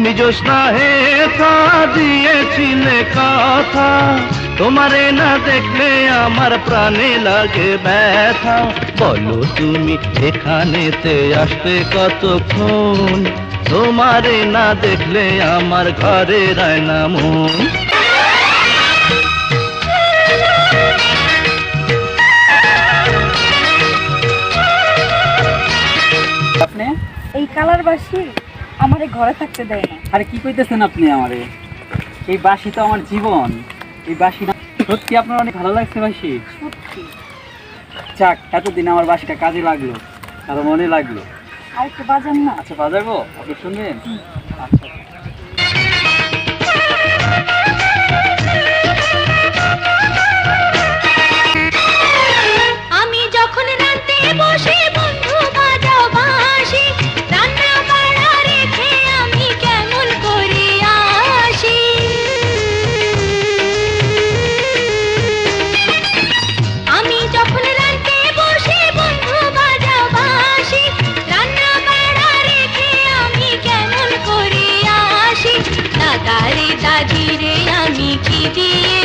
তুমি জ্যোৎস্না হে তা দিয়েছিলে কথা, তোমারে না দেখলে আমার প্রাণে লাগে ব্যথা। বলো তুমি এখানেতে আসবে কতক্ষণ, তোমারে না দেখলে আমার ঘরে রায় না মন। আপনি এই কালার বাসি আমারে ঘরে থাকতে দেয় না। আরে কি কইতেছেন আপনি আমারে? এই বাঁশি তো আমার জীবন। এই বাঁশি না সত্যি আপনার অনেক ভালো লাগছে বাঁশি? সত্যি। যাক, এতদিন আমার বাঁশিটা কাজে লাগলো, আরো মনে লাগলো। আর একটু বাজান না। আচ্ছা বাজাবো, আপনি শুনবেন? আচ্ছা। আমি যখন রাতে বসে বন্ধু বাজাও বাঁশি, রান্না বাড়া রেখে আমি কেমন করে আসি। আমি যখন রাতে বসে বন্ধু বাজাও বাঁশি, রান্না বাড়া রেখে আমি কেমন করে আসি। দাদারে দাদিরে আমি কি দিয়ে